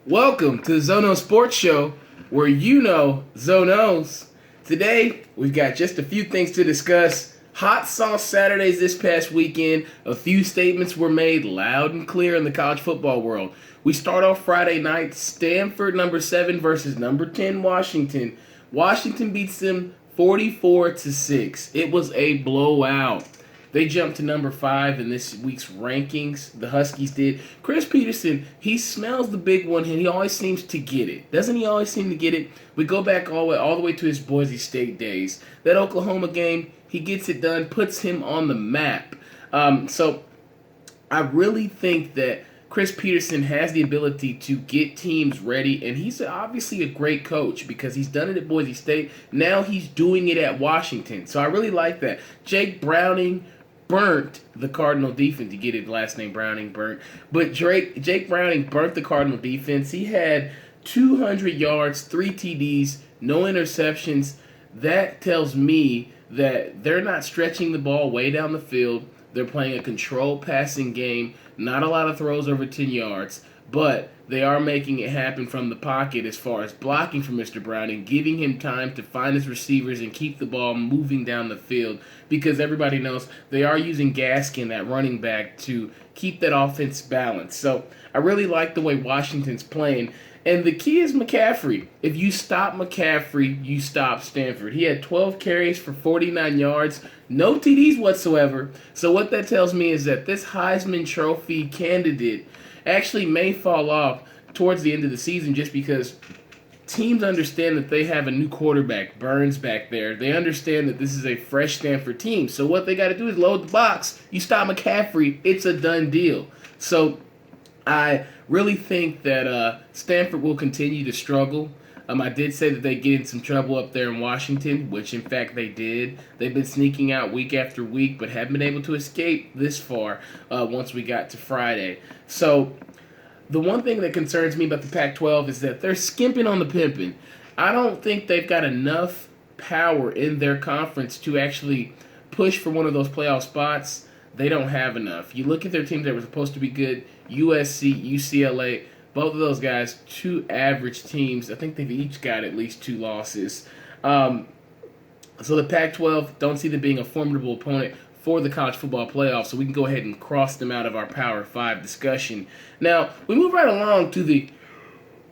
Welcome to the Zono Sports Show, where you know Zonos. Today, we've got just a few things to discuss. Hot Sauce Saturdays this past weekend. A few statements were made loud and clear in the college football world. We start off Friday night, Stanford number 7 versus number 10 Washington. Washington beats them 44-6. It was a blowout. They jumped to number 5 in this week's rankings. The Huskies did. Chris Peterson, he smells the big one, and he always seems to get it. Doesn't he always seem to get it? We go back all the way to his Boise State days. That Oklahoma game, he gets it done, puts him on the map. So I really think that Chris Peterson has the ability to get teams ready, and he's obviously a great coach because he's done it at Boise State. Now he's doing it at Washington. So I really like that. Jake Browning burnt the Cardinal defense. You get his last name, Browning, burnt. But Jake Browning burnt the Cardinal defense. He had 200 yards, 3 TDs, no interceptions. That tells me that they're not stretching the ball way down the field. They're playing a controlled passing game, not a lot of throws over 10 yards, but they are making it happen from the pocket as far as blocking for Mr. Browning, giving him time to find his receivers and keep the ball moving down the field because everybody knows they are using Gaskin, that running back, to keep that offense balanced. So I really like the way Washington's playing. And the key is McCaffrey. If you stop McCaffrey, you stop Stanford. He had 12 carries for 49 yards, no TDs whatsoever. So what that tells me is that this Heisman Trophy candidate actually may fall off towards the end of the season just because teams understand that they have a new quarterback, Burns, back there. They understand that this is a fresh Stanford team. So what they got to do is load the box. You stop McCaffrey, it's a done deal. So I really think that Stanford will continue to struggle. I did say that they get in some trouble up there in Washington, which in fact they did. They've been sneaking out week after week, but haven't been able to escape this far once we got to Friday. So the one thing that concerns me about the Pac-12 is that they're skimping on the pimping. I don't think they've got enough power in their conference to actually push for one of those playoff spots. They don't have enough. You look at their teams that were supposed to be good, USC, UCLA, both of those guys, 2 average teams. I think they've each got at least 2 losses. So the Pac-12, don't see them being a formidable opponent for the college football playoffs, so we can go ahead and cross them out of our Power 5 discussion. Now, we move right along to the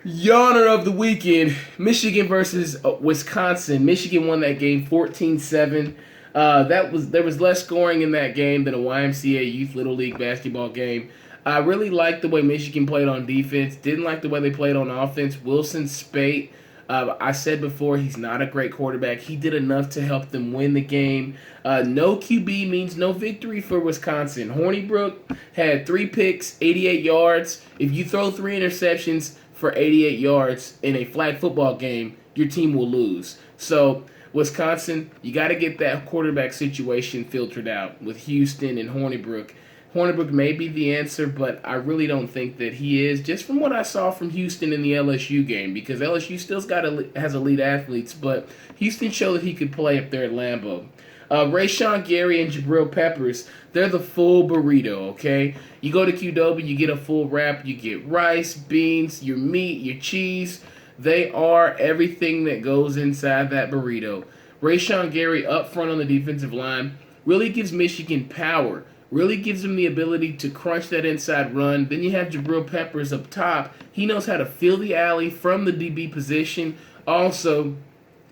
yawner of the weekend, Michigan versus Wisconsin. Michigan won that game 14-7. There was less scoring in that game than a YMCA Youth Little League basketball game. I really liked the way Michigan played on defense. Didn't like the way they played on offense. Wilson Spate, I said before, he's not a great quarterback. He did enough to help them win the game. No QB means no victory for Wisconsin. Hornibrook had 3 picks, 88 yards. If you throw 3 interceptions for 88 yards in a flag football game, your team will lose. So Wisconsin, you got to get that quarterback situation filtered out with Houston and Hornibrook. Hornibrook may be the answer, but I really don't think that he is, just from what I saw from Houston in the LSU game, because LSU still has elite athletes, but Houston showed that he could play up there at Lambeau. Rayshawn Gary and Jabril Peppers, they're the full burrito, okay? You go to Qdoba, you get a full wrap, you get rice, beans, your meat, your cheese. They are everything that goes inside that burrito. Rayshawn Gary up front on the defensive line really gives Michigan power. Really gives him the ability to crunch that inside run. Then you have Jabril Peppers up top. He knows how to fill the alley from the DB position. Also,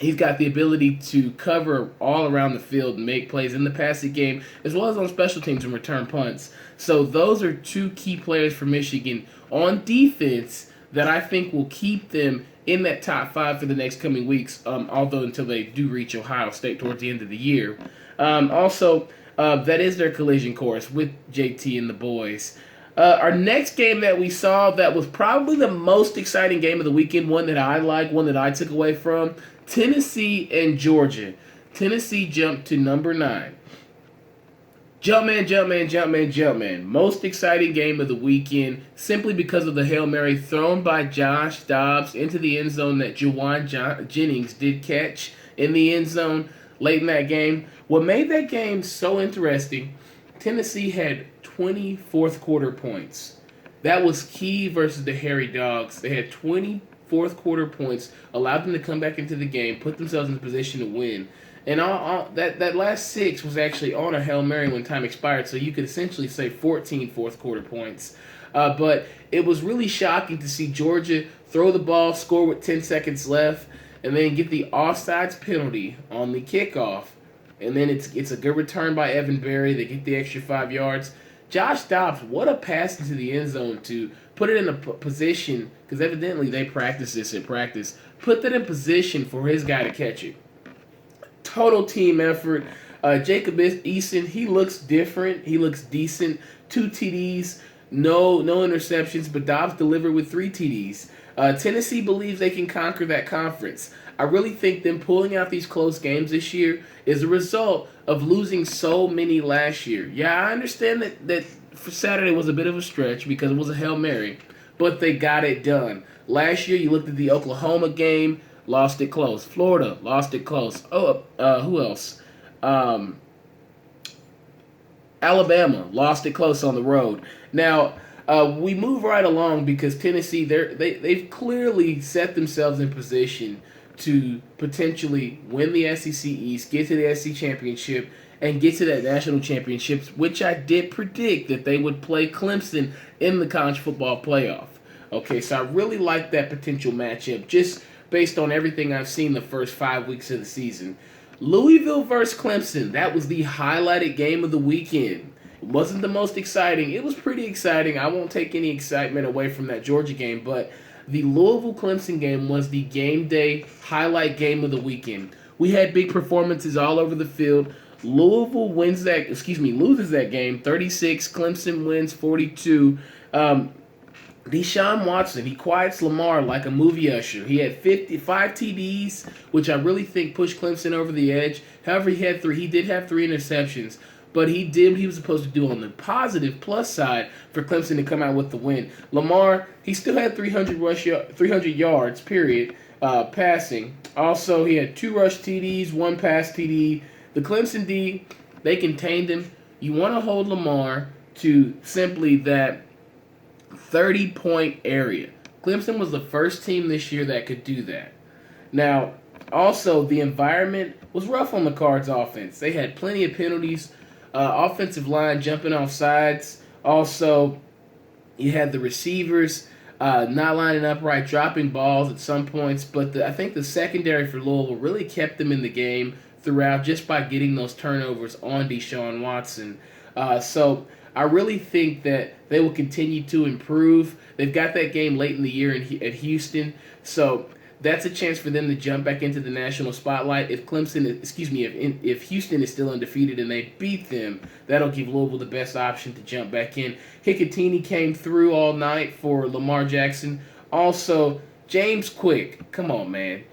he's got the ability to cover all around the field and make plays in the passing game, as well as on special teams and return punts. So those are 2 key players for Michigan on defense that I think will keep them in that top 5 for the next coming weeks, although until they do reach Ohio State towards the end of the year. That is their collision course with JT and the boys. Our next game that we saw that was probably the most exciting game of the weekend, one that I like, one that I took away from, Tennessee and Georgia. Tennessee jumped to number 9. Jumpman. Most exciting game of the weekend simply because of the Hail Mary thrown by Josh Dobbs into the end zone that Jawan Jennings did catch in the end zone late in that game. What made that game so interesting, Tennessee had 20 fourth quarter points. That was key versus the Hairy Dogs. They had 20 fourth quarter points, allowed them to come back into the game, put themselves in a position to win. And that last 6 was actually on a Hail Mary when time expired, so you could essentially say 14 fourth quarter points. But it was really shocking to see Georgia throw the ball, score with 10 seconds left, and then get the offsides penalty on the kickoff. And then it's a good return by Evan Berry. They get the extra 5 yards. Josh Dobbs, what a pass into the end zone to put it in a position, because evidently they practice this in practice, put that in position for his guy to catch it. Total team effort. Jacob Eason, he looks different. He looks decent. 2 TDs, no interceptions, but Dobbs delivered with 3 TDs. Tennessee believes they can conquer that conference. I really think them pulling out these close games this year is a result of losing so many last year. Yeah, I understand that for Saturday was a bit of a stretch because it was a Hail Mary, but they got it done. Last year, you looked at the Oklahoma game, lost it close. Florida, lost it close. Who else? Alabama, lost it close on the road. Now, we move right along because Tennessee, they've clearly set themselves in position to potentially win the SEC East, get to the SEC Championship, and get to that national championships, which I did predict that they would play Clemson in the college football playoff. Okay, so I really like that potential matchup just based on everything I've seen the first 5 weeks of the season. Louisville versus Clemson, that was the highlighted game of the weekend. It wasn't the most exciting. It was pretty exciting. I won't take any excitement away from that Georgia game, but the Louisville-Clemson game was the game day highlight game of the weekend. We had big performances all over the field. Louisville loses that game 36. Clemson wins 42. Deshaun Watson, he quiets Lamar like a movie usher. He had 55 TDs, which I really think pushed Clemson over the edge. However, he did have 3 interceptions, but he did what he was supposed to do on the positive plus side for Clemson to come out with the win. Lamar, he still had 300 yards, period, passing. Also, he had 2 rush TDs, 1 pass TD. The Clemson D, they contained him. You want to hold Lamar to simply that 30-point area. Clemson was the first team this year that could do that. Now, also, the environment was rough on the Cards offense. They had plenty of penalties. Offensive line jumping off sides. Also, you had the receivers not lining up right, dropping balls at some points. But I think the secondary for Louisville really kept them in the game throughout just by getting those turnovers on Deshaun Watson. So I really think that they will continue to improve. They've got that game late in the year at Houston, so that's a chance for them to jump back into the national spotlight. If Houston is still undefeated and they beat them, that'll give Louisville the best option to jump back in. Hicatini came through all night for Lamar Jackson. Also, James Quick, come on, man.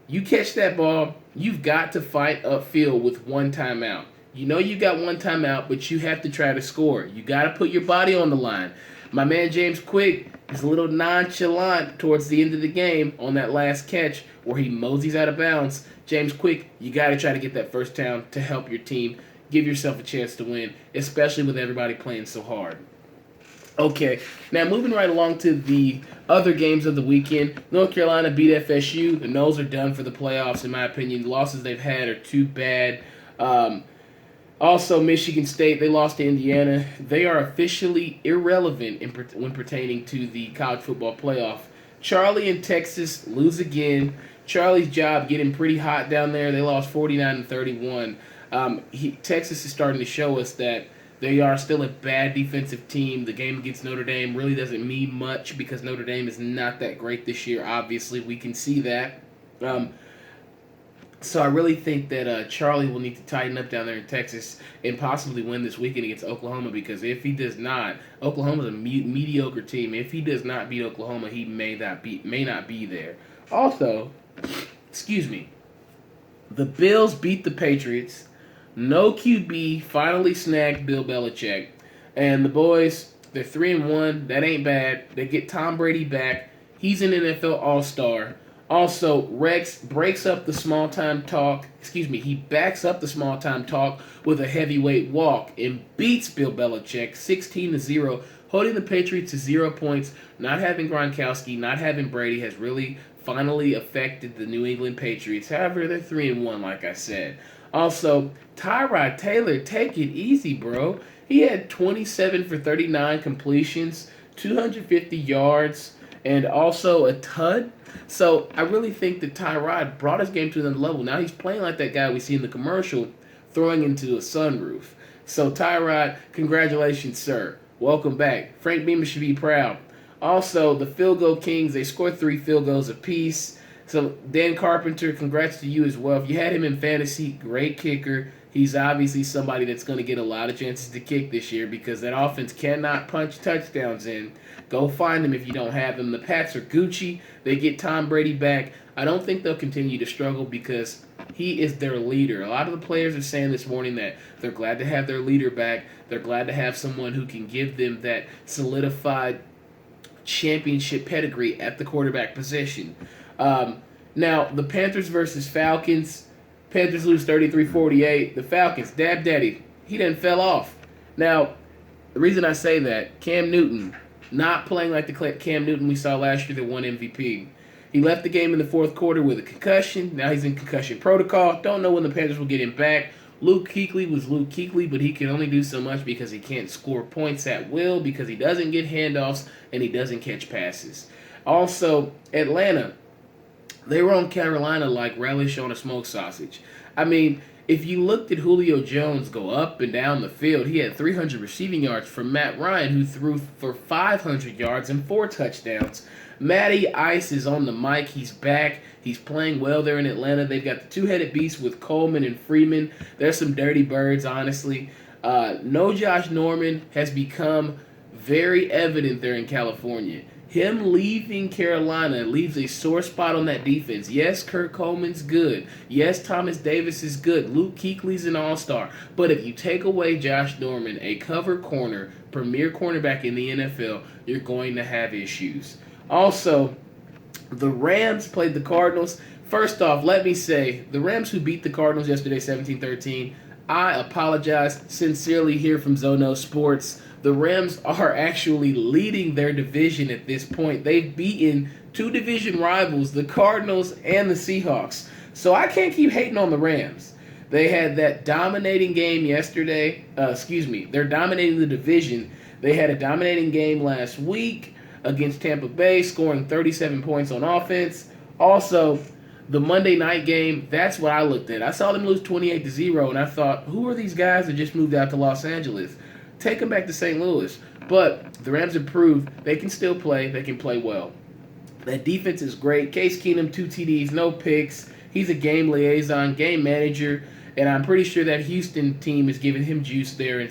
You catch that ball, you've got to fight upfield with 1 timeout. You know you got 1 timeout, but you have to try to score. You got to put your body on the line. My man James Quick is a little nonchalant towards the end of the game on that last catch where he moseys out of bounds. James Quick, you got to try to get that first down to help your team. Give yourself a chance to win, especially with everybody playing so hard. Okay, now moving right along to the other games of the weekend. North Carolina beat FSU. The Noles are done for the playoffs, in my opinion. The losses they've had are too bad. Also, Michigan State, they lost to Indiana. They are officially irrelevant when pertaining to the college football playoff. Charlie and Texas lose again. Charlie's job getting pretty hot down there. They lost 49-31. Texas is starting to show us that they are still a bad defensive team. The game against Notre Dame really doesn't mean much because Notre Dame is not that great this year. Obviously, we can see that. So I really think that Charlie will need to tighten up down there in Texas and possibly win this weekend against Oklahoma, because if he does not, Oklahoma's a mediocre team. If he does not beat Oklahoma, he may not be there. Also, the Bills beat the Patriots. No QB finally snagged Bill Belichick. And the boys, they're 3-1. That ain't bad. They get Tom Brady back. He's an NFL All-Star. Also, Rex breaks up the small-time talk. He backs up the small-time talk with a heavyweight walk and beats Bill Belichick 16-0. holding the Patriots to 0 points, not having Gronkowski, not having Brady has really finally affected the New England Patriots. However, they're 3-1, like I said. Also, Tyrod Taylor, take it easy, bro. He had 27 for 39 completions, 250 yards, and also a ton. So I really think that Tyrod brought his game to another level. Now he's playing like that guy we see in the commercial, throwing into a sunroof. So Tyrod, congratulations, sir. Welcome back. Frank Beamer should be proud. Also, the field goal kings, they scored 3 field goals apiece. So Dan Carpenter, congrats to you as well. If you had him in fantasy, great kicker. He's obviously somebody that's going to get a lot of chances to kick this year because that offense cannot punch touchdowns in. Go find him if you don't have him. The Pats are Gucci. They get Tom Brady back. I don't think they'll continue to struggle because he is their leader. A lot of the players are saying this morning that they're glad to have their leader back. They're glad to have someone who can give them that solidified championship pedigree at the quarterback position. Now, the Panthers versus Falcons. Panthers lose 33-48. The Falcons, Dab Daddy, he done fell off. Now, the reason I say that, Cam Newton, not playing like the Cam Newton we saw last year that won MVP. He left the game in the fourth quarter with a concussion. Now he's in concussion protocol. Don't know when the Panthers will get him back. Luke Kuechly was Luke Kuechly, but he can only do so much because he can't score points at will because he doesn't get handoffs and he doesn't catch passes. Also, Atlanta, they were on Carolina like relish on a smoked sausage. I mean, if you looked at Julio Jones go up and down the field, he had 300 receiving yards from Matt Ryan, who threw for 500 yards and 4 touchdowns. Matty Ice is on the mic. He's back. He's playing well there in Atlanta. They've got the two-headed beast with Coleman and Freeman. There's some dirty birds, honestly. No Josh Norman has become very evident there in California. Him leaving Carolina leaves a sore spot on that defense. Yes, Kurt Coleman's good. Yes, Thomas Davis is good. Luke Kuechly's an all-star. But if you take away Josh Norman, a cover corner, premier cornerback in the NFL, you're going to have issues. Also, the Rams played the Cardinals. First off, let me say, the Rams who beat the Cardinals yesterday 17-13, I apologize sincerely here from Zono Sports. The Rams are actually leading their division at this point. They've beaten 2 division rivals, the Cardinals and the Seahawks. So I can't keep hating on the Rams. They had that dominating game yesterday. They're dominating the division. They had a dominating game last week against Tampa Bay, scoring 37 points on offense. Also, the Monday night game, that's what I looked at. I saw them lose 28-0, and I thought, who are these guys that just moved out to Los Angeles? Take them back to St. Louis. But the Rams have proved they can still play. They can play well. That defense is great. Case Keenum, 2 TDs, no picks. He's a game liaison, game manager. And I'm pretty sure that Houston team is giving him juice there in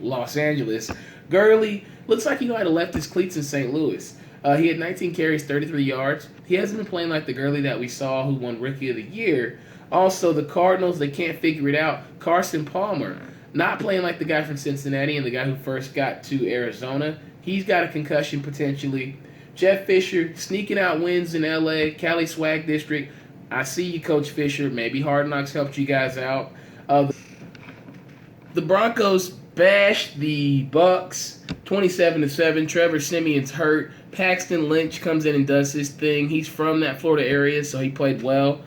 Los Angeles. Gurley looks like he might have left his cleats in St. Louis. He had 19 carries, 33 yards. He hasn't been playing like the Gurley that we saw who won Rookie of the Year. Also, the Cardinals, they can't figure it out. Carson Palmer, not playing like the guy from Cincinnati and the guy who first got to Arizona. He's got a concussion potentially. Jeff Fisher sneaking out wins in L.A., Cali Swag District. I see you, Coach Fisher. Maybe Hard Knocks helped you guys out. The Broncos bashed the Bucs 27-7. Trevor Siemian's hurt. Paxton Lynch comes in and does his thing. He's from that Florida area, so he played well.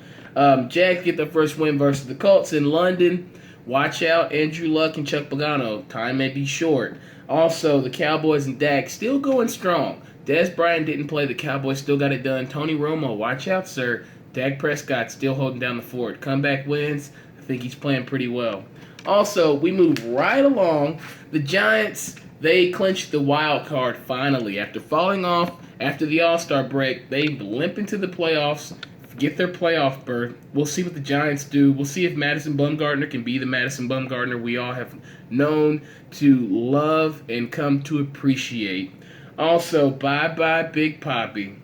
Jags get their first win versus the Colts in London. Watch out, Andrew Luck and Chuck Pagano. Time may be short. Also, the Cowboys and Dak still going strong. Dez Bryant didn't play. The Cowboys still got it done. Tony Romo, watch out, sir. Dak Prescott still holding down the fort. Comeback wins. I think he's playing pretty well. Also, we move right along. The Giants, they clinched the wild card finally. After falling off after the All-Star break, they limp into the playoffs, get their playoff berth. We'll see what the Giants do. We'll see if Madison Bumgarner can be the Madison Bumgarner we all have known to love and come to appreciate. Also, bye-bye Big Papi.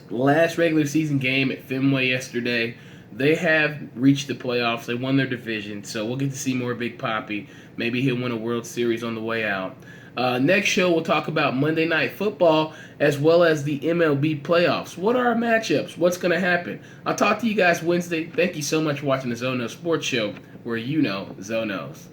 Last regular season game at Fenway yesterday. They have reached the playoffs. They won their division, so we'll get to see more Big Papi. Maybe he'll win a World Series on the way out. Next show, we'll talk about Monday Night Football as well as the MLB playoffs. What are our matchups? What's going to happen? I'll talk to you guys Wednesday. Thank you so much for watching the Zono Sports Show, where you know Zonos.